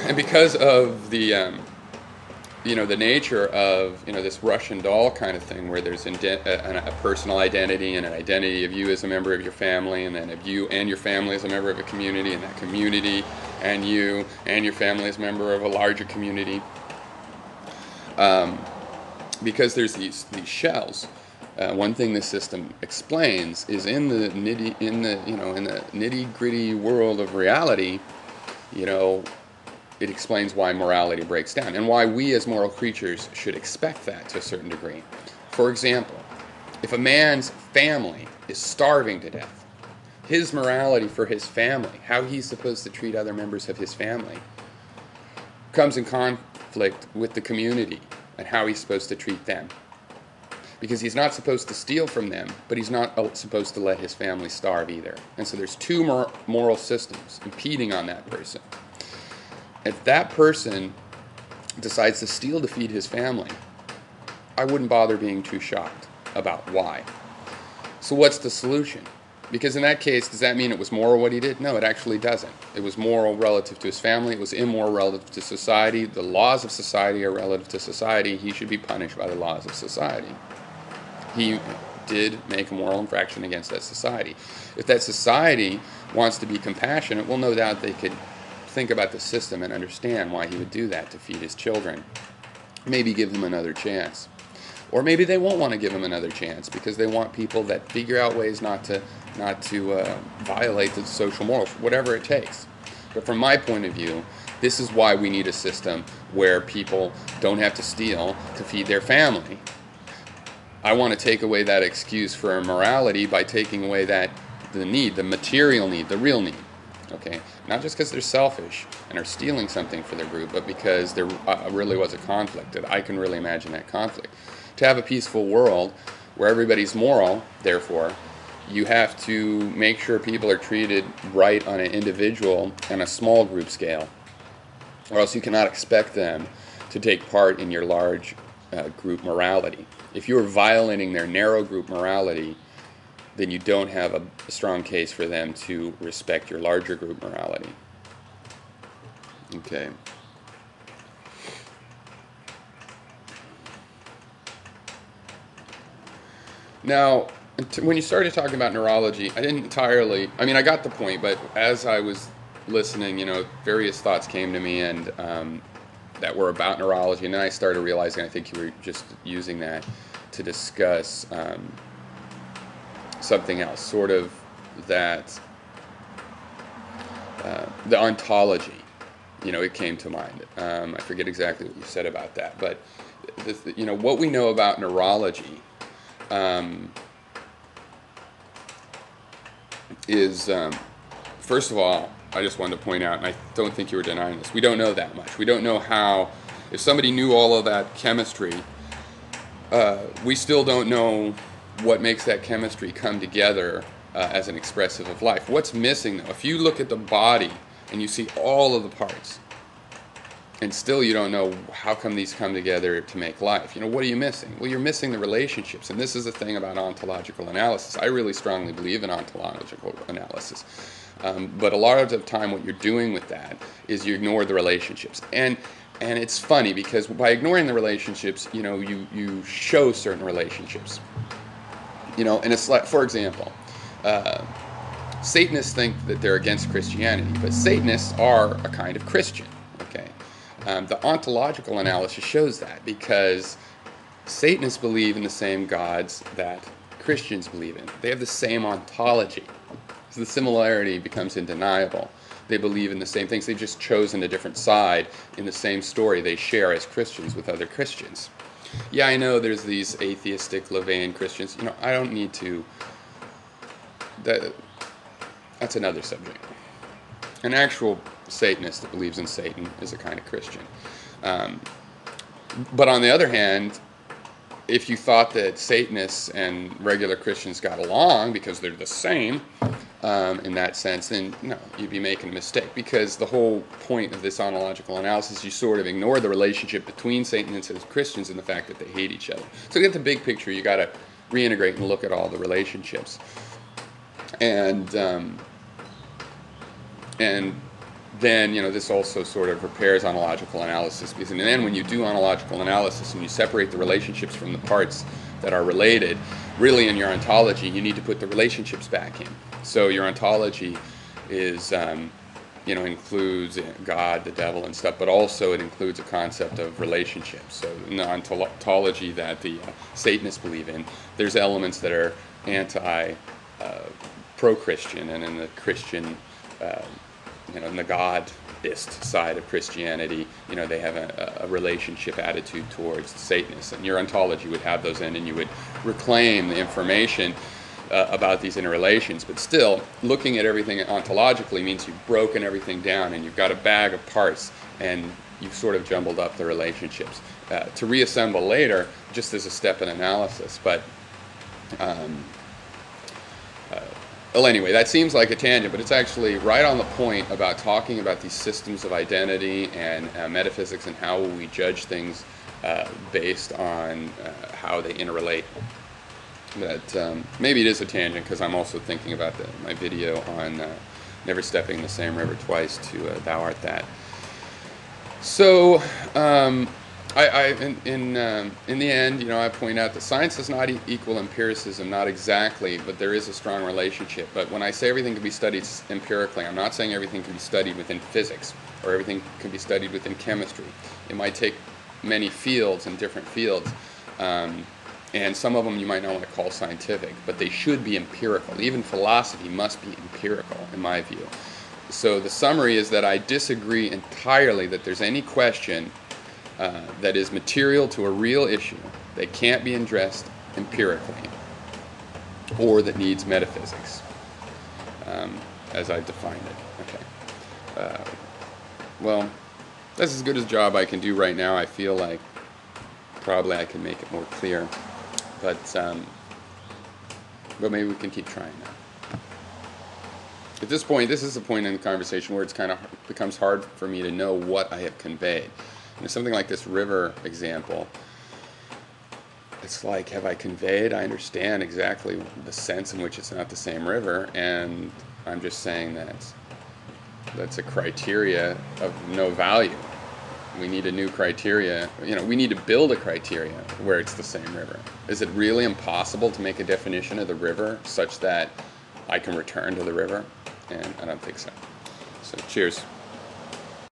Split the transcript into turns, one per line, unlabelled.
And because of the nature of, this Russian doll kind of thing, where there's a personal identity and an identity of you as a member of your family, and then of you and your family as a member of a community, and that community and you and your family as a member of a larger community. Because there's these shells. One thing this system explains is in the nitty-gritty world of reality, it explains why morality breaks down and why we as moral creatures should expect that to a certain degree. For example, if a man's family is starving to death, his morality for his family, how he's supposed to treat other members of his family, comes in conflict with the community and how he's supposed to treat them. Because he's not supposed to steal from them, but he's not supposed to let his family starve either. And so there's two moral systems impeding on that person. If that person decides to steal to feed his family, I wouldn't bother being too shocked about why. So what's the solution? Because in that case, does that mean it was moral what he did? No, it actually doesn't. It was moral relative to his family. It was immoral relative to society. The laws of society are relative to society. He should be punished by the laws of society. He did make a moral infraction against that society. If that society wants to be compassionate, well, no doubt they could think about the system and understand why he would do that to feed his children. Maybe give them another chance. Or maybe they won't want to give them another chance because they want people that figure out ways not to violate the social morals, whatever it takes. But from my point of view, this is why we need a system where people don't have to steal to feed their family. I want to take away that excuse for immorality by taking away the need, the material need, the real need. Okay, not just because they're selfish and are stealing something for their group, but because there really was a conflict. That I can really imagine that conflict. To have a peaceful world where everybody's moral, therefore, you have to make sure people are treated right on an individual and a small group scale, or else you cannot expect them to take part in your large group morality. If you're violating their narrow group morality, then you don't have a strong case for them to respect your larger group morality. Okay. Now, when you started talking about neurology, I didn't entirely, I got the point, but as I was listening, various thoughts came to me and that were about neurology, and then I started realizing I think you were just using that to discuss something else, sort of that, the ontology, it came to mind. I forget exactly what you said about that, but, what we know about neurology is, first of all, I just wanted to point out, and I don't think you were denying this, we don't know that much. We don't know how, if somebody knew all of that chemistry, we still don't know what makes that chemistry come together as an expressive of life. What's missing, though? If you look at the body and you see all of the parts, and still you don't know how come these come together to make life, what are you missing? Well, you're missing the relationships, and this is the thing about ontological analysis. I really strongly believe in ontological analysis. But a lot of the time what you're doing with that is you ignore the relationships. And it's funny because by ignoring the relationships, you show certain relationships. And it's like, for example, Satanists think that they're against Christianity, but Satanists are a kind of Christian, okay? The ontological analysis shows that because Satanists believe in the same gods that Christians believe in. They have the same ontology. So the similarity becomes undeniable. They believe in the same things. They've just chosen a different side in the same story they share as Christians with other Christians. Yeah, I know there's these atheistic LaVeyan Christians. I don't need to... That's another subject. An actual Satanist that believes in Satan is a kind of Christian. But on the other hand, if you thought that Satanists and regular Christians got along because they're the same in that sense, then no, you'd be making a mistake, because the whole point of this ontological analysis, you sort of ignore the relationship between Satanists and Christians and the fact that they hate each other. So to get the big picture, you got to reintegrate and look at all the relationships. And then this also sort of repairs ontological analysis, because in the end, when you do ontological analysis and you separate the relationships from the parts that are related, really in your ontology you need to put the relationships back in. So your ontology is includes God, the devil, and stuff, but also it includes a concept of relationships. So in the ontology that the Satanists believe in, there's elements that are pro-Christian, and in the Christian, in the Godist side of Christianity, they have a relationship attitude towards the Satanists. And your ontology would have those in, and you would reclaim the information about these interrelations. But still, looking at everything ontologically means you've broken everything down, and you've got a bag of parts, and you've sort of jumbled up the relationships. To reassemble later, just as a step in analysis. But well, anyway, that seems like a tangent, but it's actually right on the point about talking about these systems of identity and metaphysics and how we judge things based on how they interrelate. But maybe it is a tangent, because I'm also thinking about my video on never stepping the same river twice to Thou Art That. So in the end, I point out that science does not equal empiricism, not exactly, but there is a strong relationship. But when I say everything can be studied empirically, I'm not saying everything can be studied within physics or everything can be studied within chemistry. It might take many fields and different fields, and some of them you might not want to call scientific, but they should be empirical. Even philosophy must be empirical, in my view. So the summary is that I disagree entirely that there's any question that is material to a real issue that can't be addressed empirically, or that needs metaphysics, as I defined it. Okay. Well, that's as good a job I can do right now. I feel like probably I can make it more clear, but maybe we can keep trying now. At this point, this is the point in the conversation where it's kind of becomes hard for me to know what I have conveyed. Something like this river example, it's like, have I conveyed? I understand exactly the sense in which it's not the same river, and I'm just saying that that's a criteria of no value. We need a new criteria. We need to build a criteria where it's the same river. Is it really impossible to make a definition of the river such that I can return to the river? And I don't think so. So cheers.